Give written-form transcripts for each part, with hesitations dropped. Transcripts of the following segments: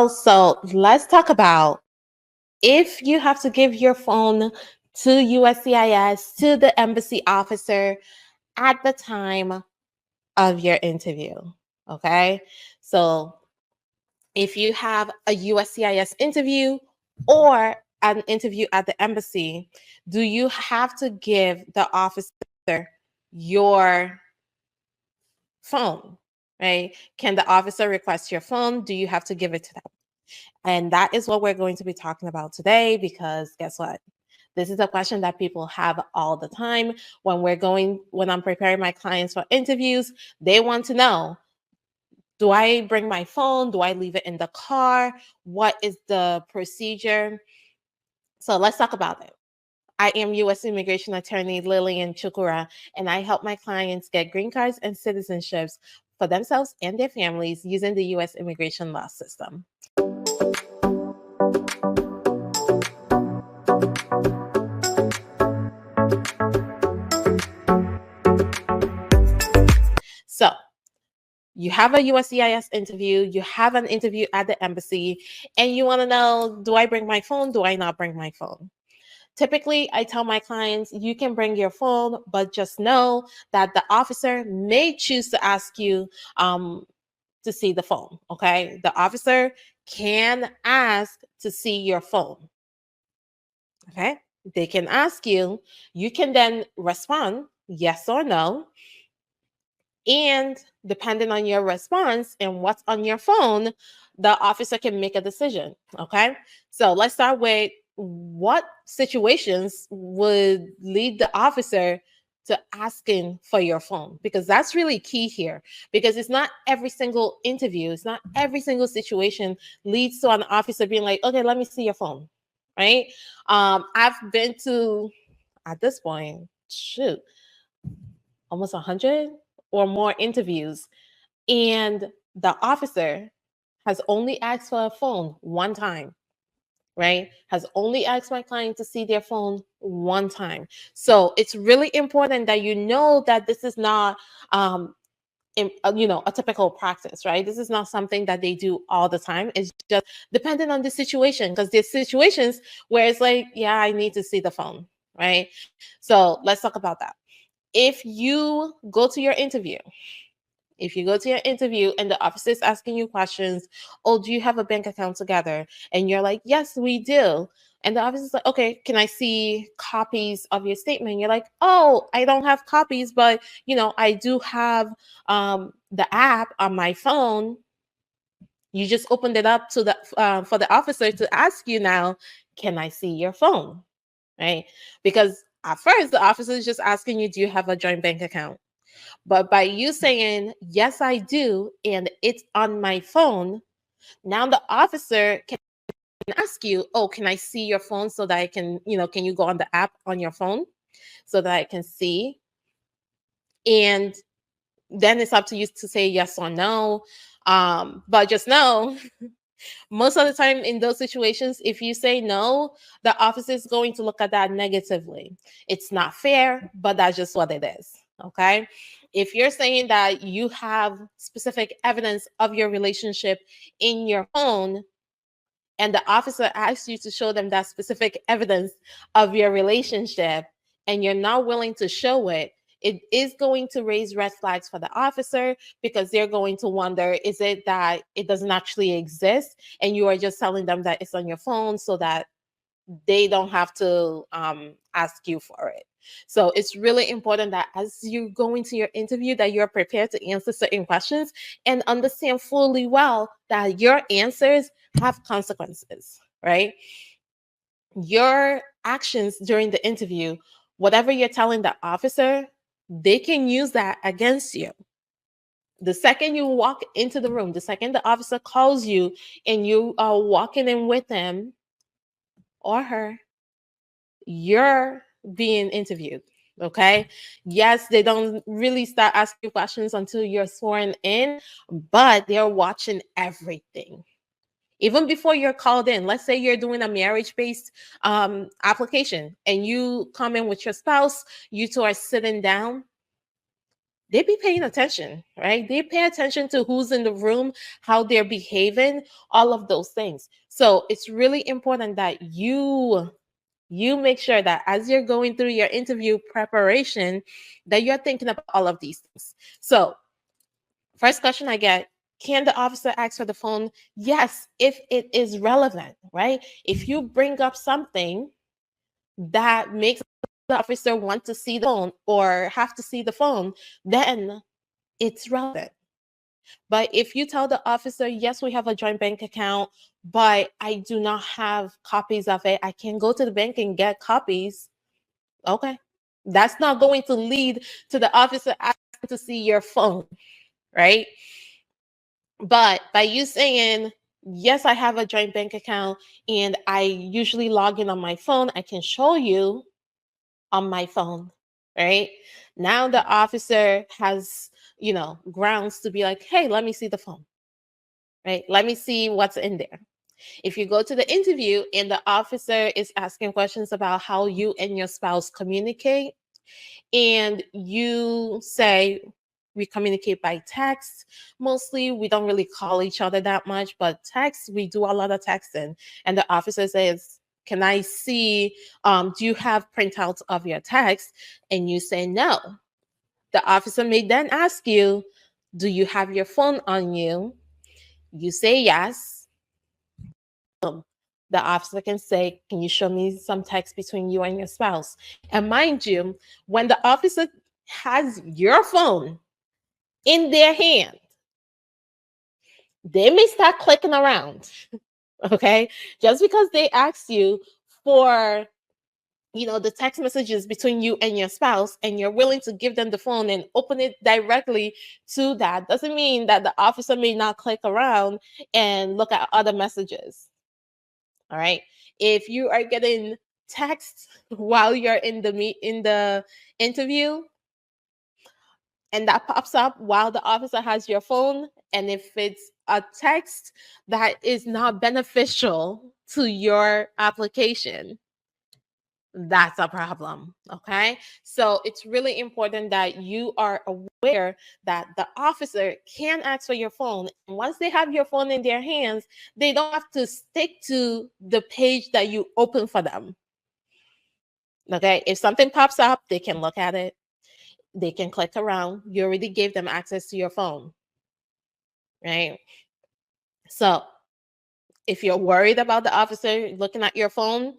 So let's talk about if you have to give your phone to USCIS, to the embassy officer at the time of your interview. Okay. So if you have a USCIS interview or an interview at the embassy, do you have to give the officer your phone? Right? Can the officer request your phone? Do you have to give it to them? And that is what we're going to be talking about today, because guess what? This is a question that people have all the time when I'm preparing my clients for interviews. They want to know, do I bring my phone? Do I leave it in the car? What is the procedure? So let's talk about it. I am U.S. immigration attorney Lilian, and I help my clients get green cards and citizenships for themselves and their families using the U.S. immigration law system. So you have a USCIS interview, you have an interview at the embassy, and you want to know, do I bring my phone? Do I not bring my phone? Typically, I tell my clients, you can bring your phone, but just know that the officer may choose to ask you to see the phone, okay? The officer can ask to see your phone, okay? They can ask you. You can then respond yes or no. And depending on your response and what's on your phone, the officer can make a decision. Okay. So let's start with what situations would lead the officer to asking for your phone, because that's really key here, because it's not every single interview, it's not every single situation leads to an officer being like, okay, let me see your phone. Right. I've been to, at this point, shoot, almost 100 or more interviews, and the officer has only asked for a phone one time, right? Has only asked my client to see their phone one time. So it's really important that you know that this is not a typical practice, right? This is not something that they do all the time. It's just dependent on the situation, because there's situations where it's like, yeah, I need to see the phone, right? So let's talk about that. If you go to your interview, and the officer is asking you questions, oh, do you have a bank account together? And you're like, yes, we do. And the officer is like, okay, can I see copies of your statement? You're like, oh, I don't have copies, but I do have the app on my phone. You just opened it up to the for the officer to ask you now, can I see your phone? Right? Because at first the officer is just asking you, do you have a joint bank account? But by you saying, yes, I do, and it's on my phone, now the officer can ask you, oh, can I see your phone so that I can, can you go on the app on your phone so that I can see? And then it's up to you to say yes or no. But just know, most of the time in those situations, if you say no, the officer is going to look at that negatively. It's not fair, but that's just what it is. Okay. If you're saying that you have specific evidence of your relationship in your phone, and the officer asks you to show them that specific evidence of your relationship, and you're not willing to show it, it is going to raise red flags for the officer, because they're going to wonder, is it that it doesn't actually exist and you are just telling them that it's on your phone so that they don't have to ask you for it. So it's really important that as you go into your interview, that you're prepared to answer certain questions and understand fully well that your answers have consequences, right? Your actions during the interview, whatever you're telling the officer, they can use that against you. The second you walk into the room, the second the officer calls you and you are walking in with him or her, you're being interviewed. Okay. Yes, they don't really start asking questions until you're sworn in, but they're watching everything. Even before you're called in, let's say you're doing a marriage-based application and you come in with your spouse, you two are sitting down. they be paying attention, right? They pay attention to who's in the room, how they're behaving, all of those things. So it's really important that you make sure that as you're going through your interview preparation, that you're thinking about all of these things. So first question I get, can the officer ask for the phone? Yes, if it is relevant, right? If you bring up something that makes the officer want to see the phone or have to see the phone, then it's relevant. But if you tell the officer, yes, we have a joint bank account, but I do not have copies of it, I can go to the bank and get copies. Okay. That's not going to lead to the officer asking to see your phone, right? But by you saying, yes, I have a joint bank account and I usually log in on my phone, I can show you on my phone, right? Now the officer has, grounds to be like, hey, let me see the phone, right? Let me see what's in there. If you go to the interview and the officer is asking questions about how you and your spouse communicate, and you say, we communicate by text. Mostly, we don't really call each other that much, but text, we do a lot of texting. And the officer says, can I see, do you have printouts of your text? And you say no. The officer may then ask you, do you have your phone on you? You say yes. The officer can say, can you show me some text between you and your spouse? And mind you, when the officer has your phone in their hand, they may start clicking around. Okay. Just because they ask you for, the text messages between you and your spouse, and you're willing to give them the phone and open it directly to that, doesn't mean that the officer may not click around and look at other messages. All right. If you are getting text while you're in the interview, and that pops up while the officer has your phone, and if it's a text that is not beneficial to your application, that's a problem. Okay. So it's really important that you are aware that the officer can ask for your phone. And once they have your phone in their hands, they don't have to stick to the page that you open for them. Okay. If something pops up, they can look at it, they can click around. You already gave them access to your phone. Right. So if you're worried about the officer looking at your phone,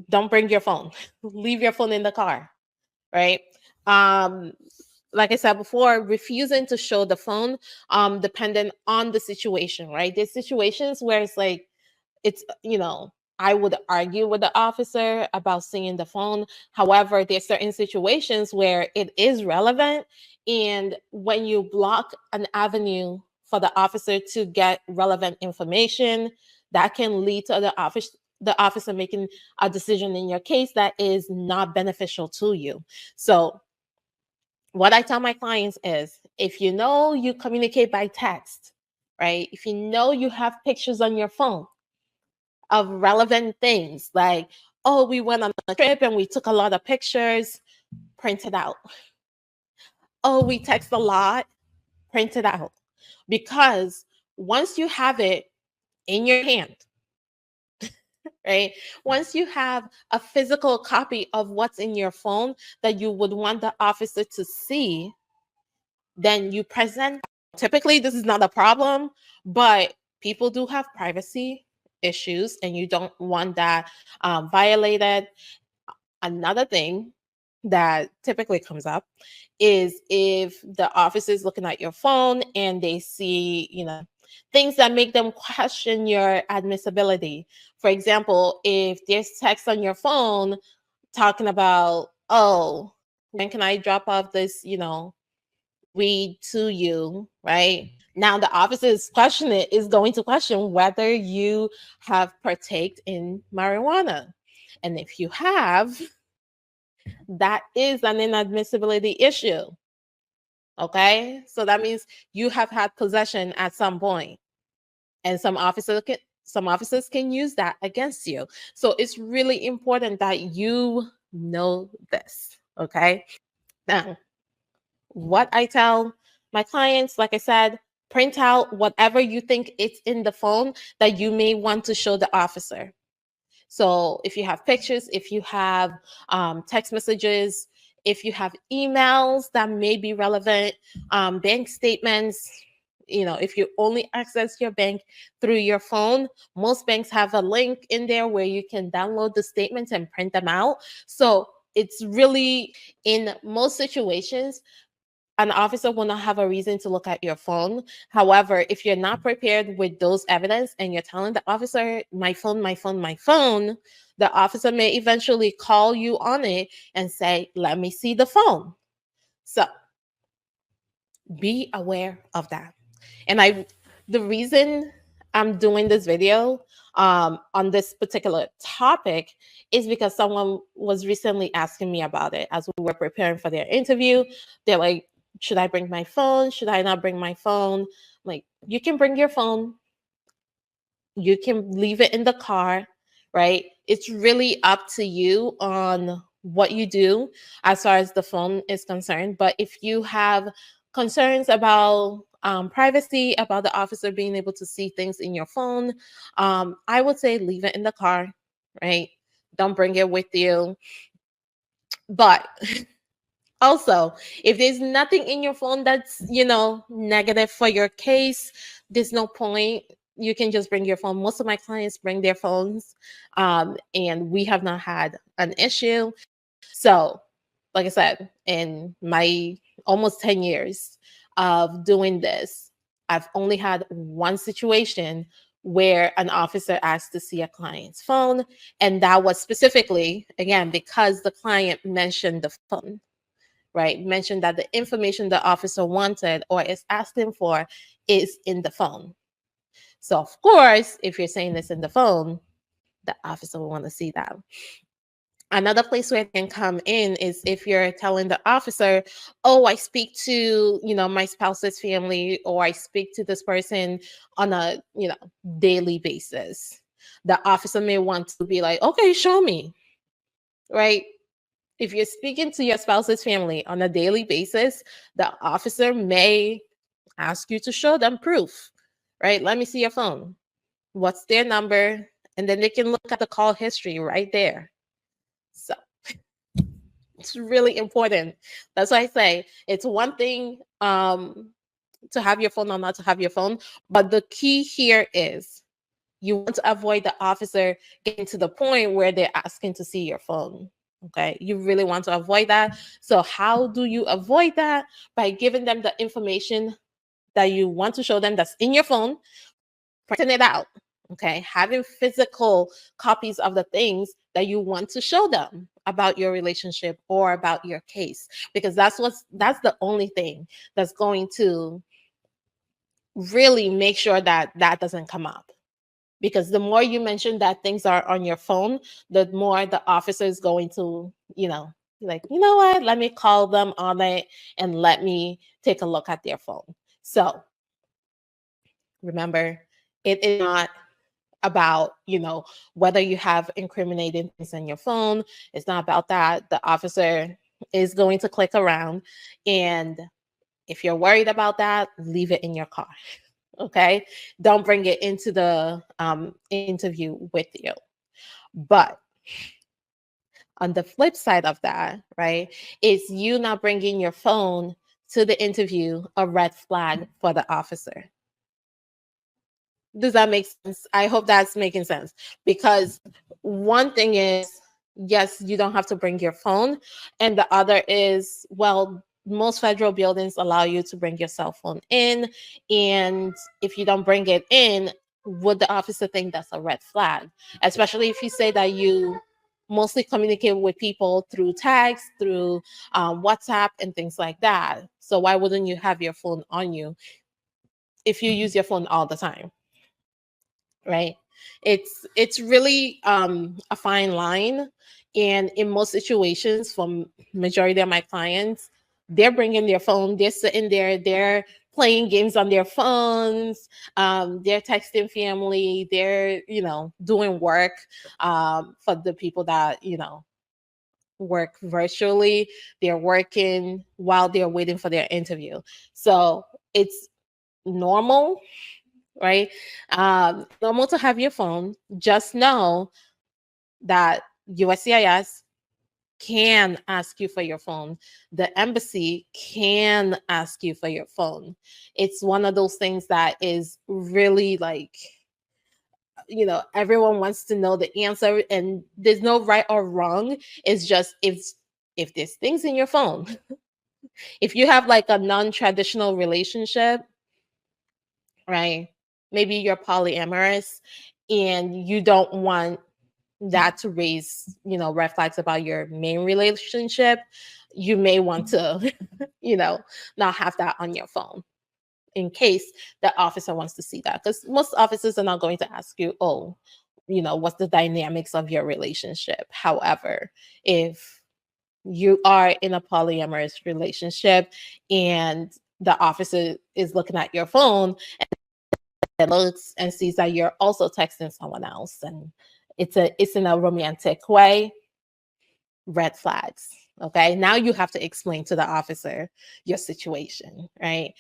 don't bring your phone. Leave your phone in the car. Right. Um, like I said before, refusing to show the phone, dependent on the situation, right? There's situations where it's like, it's, I would argue with the officer about seeing the phone. However, there's certain situations where it is relevant. And when you block an avenue for the officer to get relevant information, that can lead to the officer making a decision in your case that is not beneficial to you. So what I tell my clients is, if you know you communicate by text, right? If you know you have pictures on your phone of relevant things, like, oh, we went on a trip and we took a lot of pictures, print it out. Oh, we text a lot, print it out. Because once you have it in your hand, right? Once you have a physical copy of what's in your phone that you would want the officer to see, then you present. Typically, this is not a problem, but people do have privacy issues, and you don't want that violated. Another thing that typically comes up is if the officer is looking at your phone and they see, things that make them question your admissibility. For example, if there's text on your phone talking about, oh, when can I drop off this, weed to you, right? Now the officer is going to question whether you have partaked in marijuana. And if you have, that is an inadmissibility issue. Okay? So that means you have had possession at some point. And some officers can use that against you. So it's really important that you know this. Okay? Now, what I tell my clients, like I said, print out whatever you think it's in the phone that you may want to show the officer. So if you have pictures, if you have text messages, if you have emails that may be relevant, bank statements, if you only access your bank through your phone, most banks have a link in there where you can download the statements and print them out. So it's really, in most situations, an officer will not have a reason to look at your phone. However, if you're not prepared with those evidence and you're telling the officer, my phone, my phone, my phone, the officer may eventually call you on it and say, let me see the phone. So be aware of that. And the reason I'm doing this video on this particular topic is because someone was recently asking me about it as we were preparing for their interview. They're like, should I bring my phone? Should I not bring my phone? Like, you can bring your phone. You can leave it in the car, right? It's really up to you on what you do as far as the phone is concerned. But if you have concerns about privacy, about the officer being able to see things in your phone, I would say leave it in the car, right? Don't bring it with you. But also, if there's nothing in your phone that's, negative for your case, there's no point. You can just bring your phone. Most of my clients bring their phones, and we have not had an issue. So, like I said, in my almost 10 years of doing this, I've only had one situation where an officer asked to see a client's phone. And that was specifically, again, because the client mentioned the phone, right? Mentioned that the information the officer wanted or is asking for is in the phone. So, of course, if you're saying this in the phone, the officer will want to see that. Another place where it can come in is if you're telling the officer, oh, I speak to, my spouse's family, or I speak to this person on a, daily basis. The officer may want to be like, okay, show me, right? If you're speaking to your spouse's family on a daily basis, the officer may ask you to show them proof, right? Let me see your phone. What's their number? And then they can look at the call history right there. So it's really important. That's why I say it's one thing to have your phone or not to have your phone. But the key here is you want to avoid the officer getting to the point where they're asking to see your phone. Okay, you really want to avoid that. So, how do you avoid that? By giving them the information that you want to show them that's in your phone, printing it out. Okay, having physical copies of the things that you want to show them about your relationship or about your case, because that's the only thing that's going to really make sure that that doesn't come up. Because the more you mention that things are on your phone, the more the officer is going to, like, you know what, let me call them on it and let me take a look at their phone. So remember, it is not about, whether you have incriminating things on your phone. It's not about that. The officer is going to click around. And if you're worried about that, leave it in your car. Okay, don't bring it into the interview with you. But on the flip side of that, right, is you not bringing your phone to the interview a red flag for the officer. Does that make sense? I hope that's making sense, because one thing is, yes, you don't have to bring your phone, and the other is, well, most federal buildings allow you to bring your cell phone in, and if you don't bring it in, would the officer think that's a red flag? Especially if you say that you mostly communicate with people through tags, through WhatsApp and things like that. So why wouldn't you have your phone on you if you use your phone all the time? Right? It's really a fine line, and in most situations, for majority of my clients, they're bringing their phone, they're sitting there, they're playing games on their phones, they're texting family, they're doing work for the people that work virtually. They're working while they're waiting for their interview. So it's normal, right? Normal to have your phone. Just know that USCIS can ask you for your phone. The embassy can ask you for your phone. It's one of those things that is really like, everyone wants to know the answer, and there's no right or wrong. It's just if there's things in your phone, if you have like a non-traditional relationship, right? Maybe you're polyamorous and you don't want that to raise, red flags about your main relationship. You may want to, not have that on your phone in case the officer wants to see that. Because most officers are not going to ask you, oh, what's the dynamics of your relationship. However, if you are in a polyamorous relationship and the officer is looking at your phone and looks and sees that you're also texting someone else and it's in a romantic way, red flags. Okay, now you have to explain to the officer your situation, right?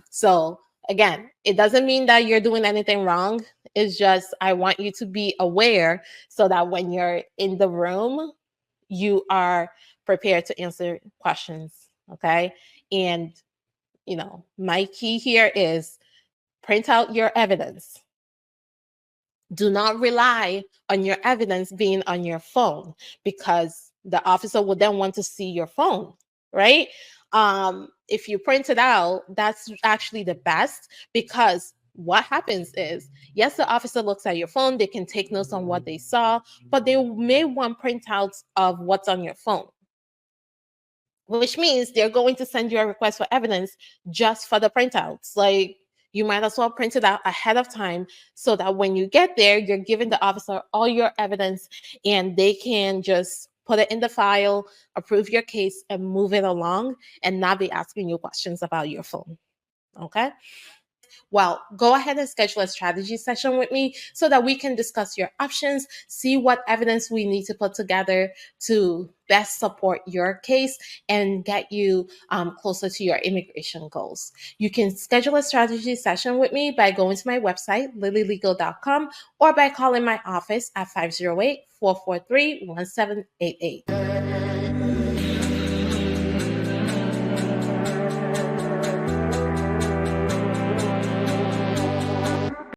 So again, it doesn't mean that you're doing anything wrong. It's just I want you to be aware so that when you're in the room, you are prepared to answer questions. Okay, and my key here is print out your evidence. Do not rely on your evidence being on your phone, because the officer will then want to see your phone, right? If you print it out, that's actually the best, because what happens is, yes, the officer looks at your phone, they can take notes on what they saw, but they may want printouts of what's on your phone, which means they're going to send you a request for evidence just for the printouts. Like, you might as well print it out ahead of time so that when you get there, you're giving the officer all your evidence and they can just put it in the file, approve your case, and move it along and not be asking you questions about your phone. Okay? Well, go ahead and schedule a strategy session with me so that we can discuss your options, see what evidence we need to put together to best support your case and get you closer to your immigration goals. You can schedule a strategy session with me by going to my website, lillylegal.com, or by calling my office at 508-443-1788.